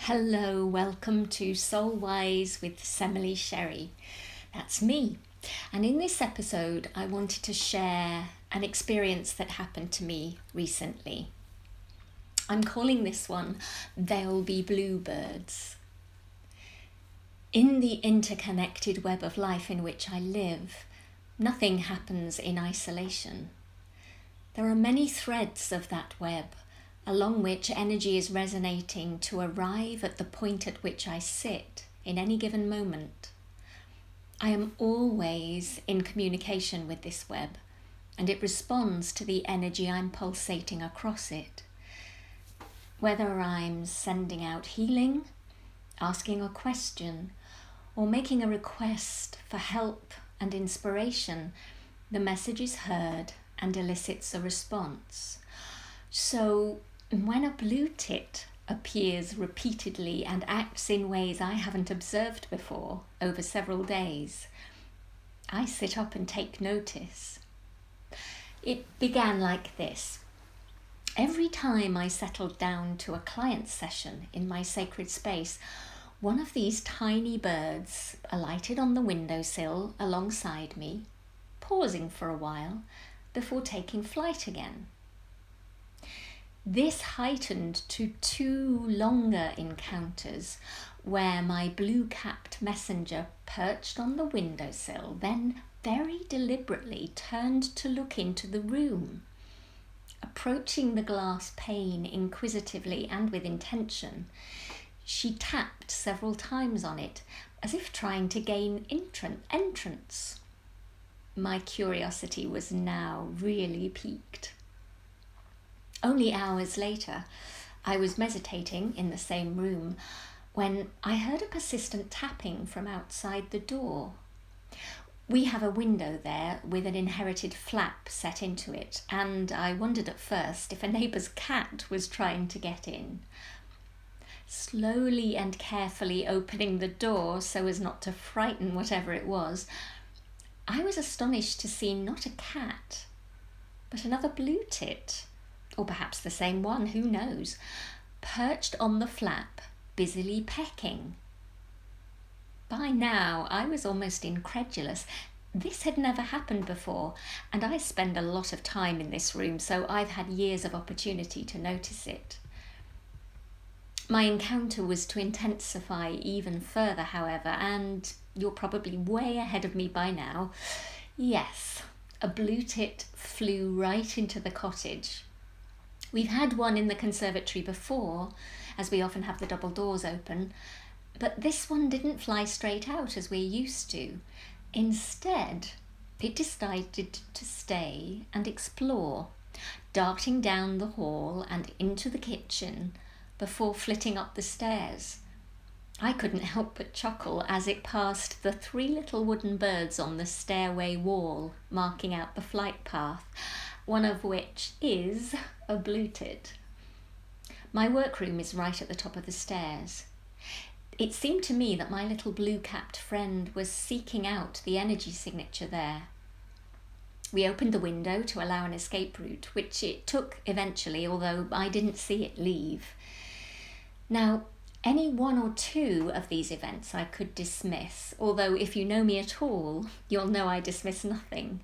Hello, welcome to Soulwise with Semele Xerri. That's me. And in this episode, I wanted to share an experience that happened to me recently. I'm calling this one, There'll Be Bluebirds. In the interconnected web of life in which I live, nothing happens in isolation. There are many threads of that web, along which energy is resonating to arrive at the point at which I sit in any given moment. I am always in communication with this web, and it responds to the energy I'm pulsating across it. Whether I'm sending out healing, asking a question, or making a request for help and inspiration, the message is heard and elicits a response. So, when a blue tit appears repeatedly and acts in ways I haven't observed before over several days, I sit up and take notice. It began like this. Every time I settled down to a client session in my sacred space, one of these tiny birds alighted on the windowsill alongside me, pausing for a while before taking flight again. This heightened to 2 longer encounters where my blue-capped messenger perched on the windowsill, then very deliberately turned to look into the room. Approaching the glass pane inquisitively and with intention, she tapped several times on it, as if trying to gain entrance. My curiosity was now really piqued. Only hours later, I was meditating in the same room when I heard a persistent tapping from outside the door. We have a window there with an inherited flap set into it, and I wondered at first if a neighbour's cat was trying to get in. Slowly and carefully opening the door so as not to frighten whatever it was, I was astonished to see not a cat, but another blue tit, or perhaps the same one, who knows, perched on the flap, busily pecking. By now, I was almost incredulous. This had never happened before, and I spend a lot of time in this room, so I've had years of opportunity to notice it. My encounter was to intensify even further, however, and you're probably way ahead of me by now. Yes, a blue tit flew right into the cottage. We've had one in the conservatory before, as we often have the double doors open, but this one didn't fly straight out as we're used to. Instead, it decided to stay and explore, darting down the hall and into the kitchen before flitting up the stairs. I couldn't help but chuckle as it passed the 3 little wooden birds on the stairway wall, marking out the flight path, one of which is a blue tit. My workroom is right at the top of the stairs. It seemed to me that my little blue-capped friend was seeking out the energy signature there. We opened the window to allow an escape route, which it took eventually, although I didn't see it leave. Now, any 1 or 2 of these events I could dismiss, although if you know me at all, you'll know I dismiss nothing.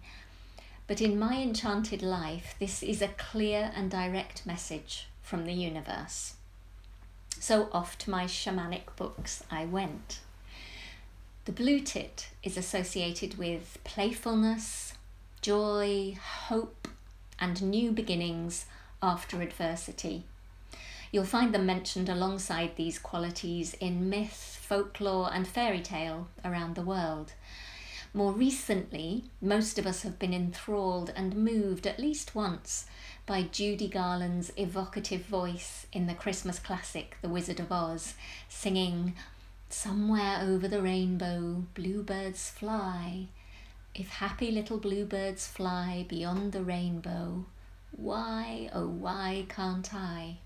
But in my enchanted life, this is a clear and direct message from the universe. So off to my shamanic books I went. The blue tit is associated with playfulness, joy, hope, and new beginnings after adversity. You'll find them mentioned alongside these qualities in myth, folklore, and fairy tale around the world. More recently, most of us have been enthralled and moved at least once by Judy Garland's evocative voice in the Christmas classic The Wizard of Oz, singing, "Somewhere over the rainbow, bluebirds fly. If happy little bluebirds fly beyond the rainbow, why, oh why can't I?"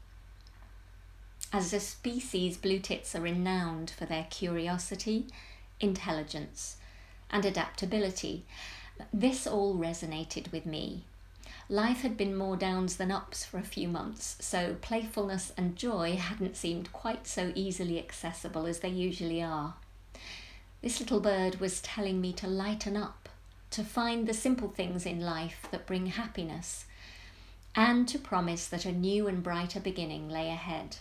As a species, blue tits are renowned for their curiosity, intelligence, and adaptability. This all resonated with me. Life had been more downs than ups for a few months, so playfulness and joy hadn't seemed quite so easily accessible as they usually are. This little bird was telling me to lighten up, to find the simple things in life that bring happiness, and to promise that a new and brighter beginning lay ahead.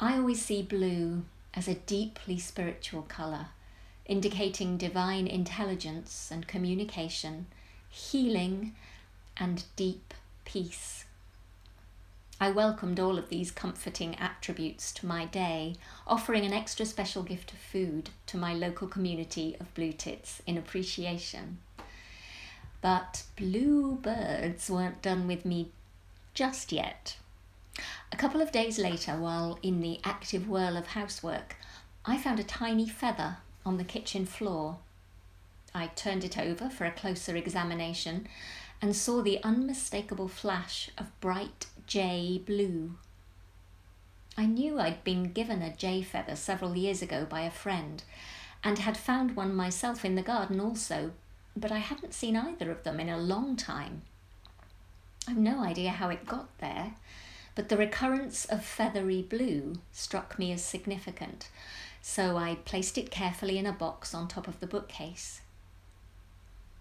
I always see blue as a deeply spiritual colour, indicating divine intelligence and communication, healing and deep peace. I welcomed all of these comforting attributes to my day, offering an extra special gift of food to my local community of blue tits in appreciation. But bluebirds weren't done with me just yet. A couple of days later, while in the active whirl of housework, I found a tiny feather on the kitchen floor. I turned it over for a closer examination and saw the unmistakable flash of bright jay blue. I knew I'd been given a jay feather several years ago by a friend and had found one myself in the garden also, but I hadn't seen either of them in a long time. I've no idea how it got there, but the recurrence of feathery blue struck me as significant, so I placed it carefully in a box on top of the bookcase.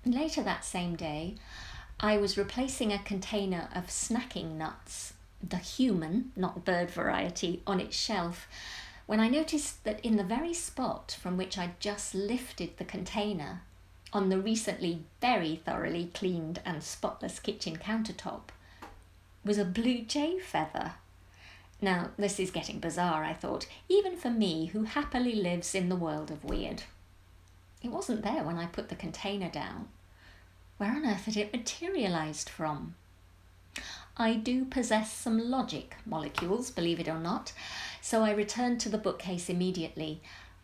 Later that same day, I was replacing a container of snacking nuts, the human, not bird variety, on its shelf, when I noticed that in the very spot from which I'd just lifted the container, on the recently very thoroughly cleaned and spotless kitchen countertop, was a blue jay feather. Now, this is getting bizarre, I thought, even for me who happily lives in the world of weird. It wasn't there when I put the container down. Where on earth had it materialised from? I do possess some logic molecules, believe it or not, so I returned to the bookcase immediately,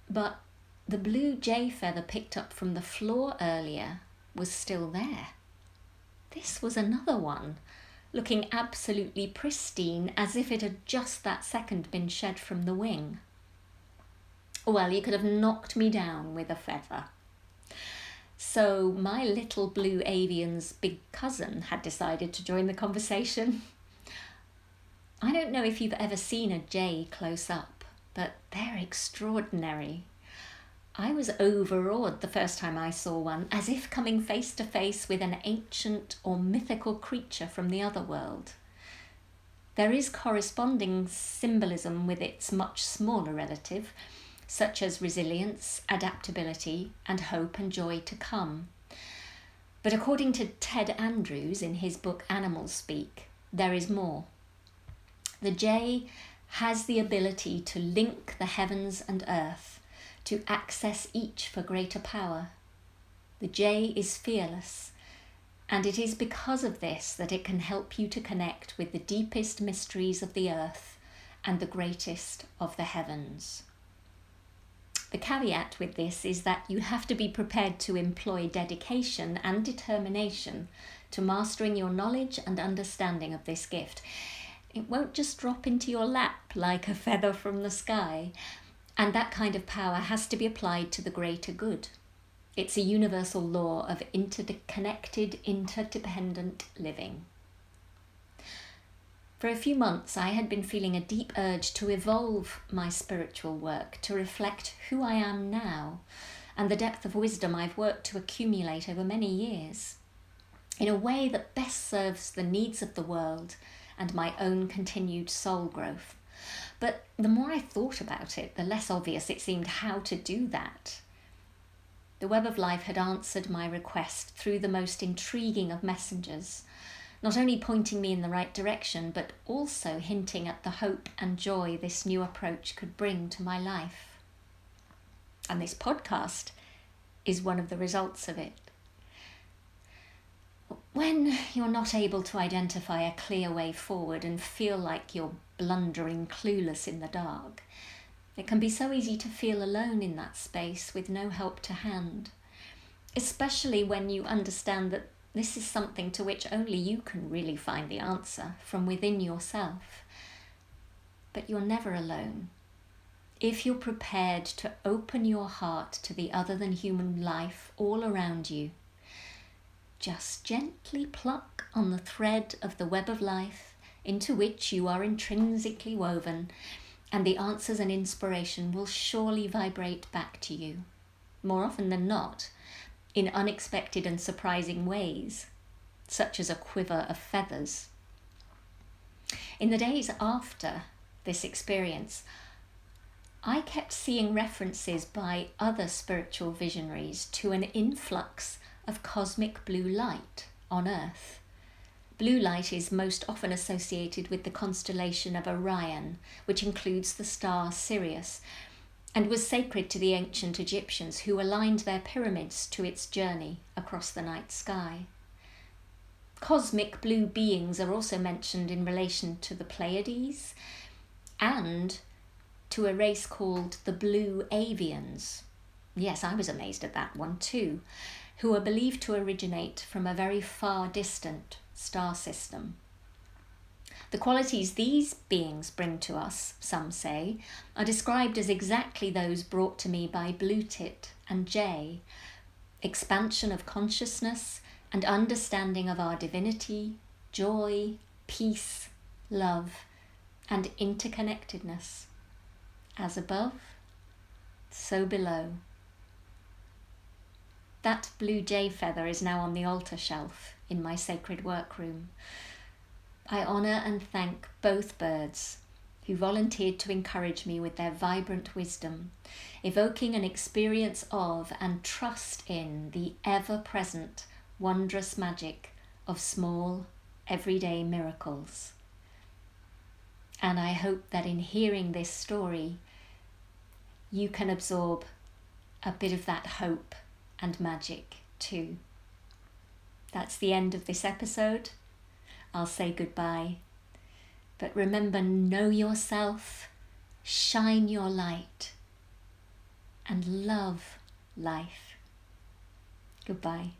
but the blue jay feather picked up from the floor earlier was still there. This was another one, looking absolutely pristine, as if it had just that second been shed from the wing. Well, you could have knocked me down with a feather. So my little blue avian's big cousin had decided to join the conversation. I don't know if you've ever seen a jay close up, but they're extraordinary. I was overawed the first time I saw one, as if coming face to face with an ancient or mythical creature from the other world. There is corresponding symbolism with its much smaller relative, such as resilience, adaptability, and hope and joy to come. But according to Ted Andrews in his book Animal Speak, there is more. The jay has the ability to link the heavens and earth, to access each for greater power. The jay is fearless, and it is because of this that it can help you to connect with the deepest mysteries of the earth and the greatest of the heavens. The caveat with this is that you have to be prepared to employ dedication and determination to mastering your knowledge and understanding of this gift. It won't just drop into your lap like a feather from the sky, and that kind of power has to be applied to the greater good. It's a universal law of interconnected, interdependent living. For a few months, I had been feeling a deep urge to evolve my spiritual work, to reflect who I am now and the depth of wisdom I've worked to accumulate over many years, in a way that best serves the needs of the world and my own continued soul growth. But the more I thought about it, the less obvious it seemed how to do that. The web of life had answered my request through the most intriguing of messengers, not only pointing me in the right direction, but also hinting at the hope and joy this new approach could bring to my life. And this podcast is one of the results of it. When you're not able to identify a clear way forward and feel like you're blundering clueless in the dark, it can be so easy to feel alone in that space with no help to hand, especially when you understand that this is something to which only you can really find the answer from within yourself. But you're never alone. If you're prepared to open your heart to the other than human life all around you, Just gently pluck on the thread of the web of life into which you are intrinsically woven, and the answers and inspiration will surely vibrate back to you, more often than not, in unexpected and surprising ways, such as a quiver of feathers. In the days after this experience, I kept seeing references by other spiritual visionaries to an influx of cosmic blue light on Earth. Blue light is most often associated with the constellation of Orion, which includes the star Sirius, and was sacred to the ancient Egyptians, who aligned their pyramids to its journey across the night sky. Cosmic blue beings are also mentioned in relation to the Pleiades and to a race called the Blue Avians. Yes, I was amazed at that one too, who are believed to originate from a very far distant star system. The qualities these beings bring to us, some say, are described as exactly those brought to me by Blue Tit and Jay: expansion of consciousness and understanding of our divinity, joy, peace, love, and interconnectedness. As above, so below. That blue jay feather is now on the altar shelf in my sacred workroom. I honour and thank both birds who volunteered to encourage me with their vibrant wisdom, evoking an experience of and trust in the ever-present, wondrous magic of small, everyday miracles. And I hope that in hearing this story, you can absorb a bit of that hope and magic too. That's the end of this episode. I'll say goodbye. But remember, know yourself, shine your light, and love life. Goodbye.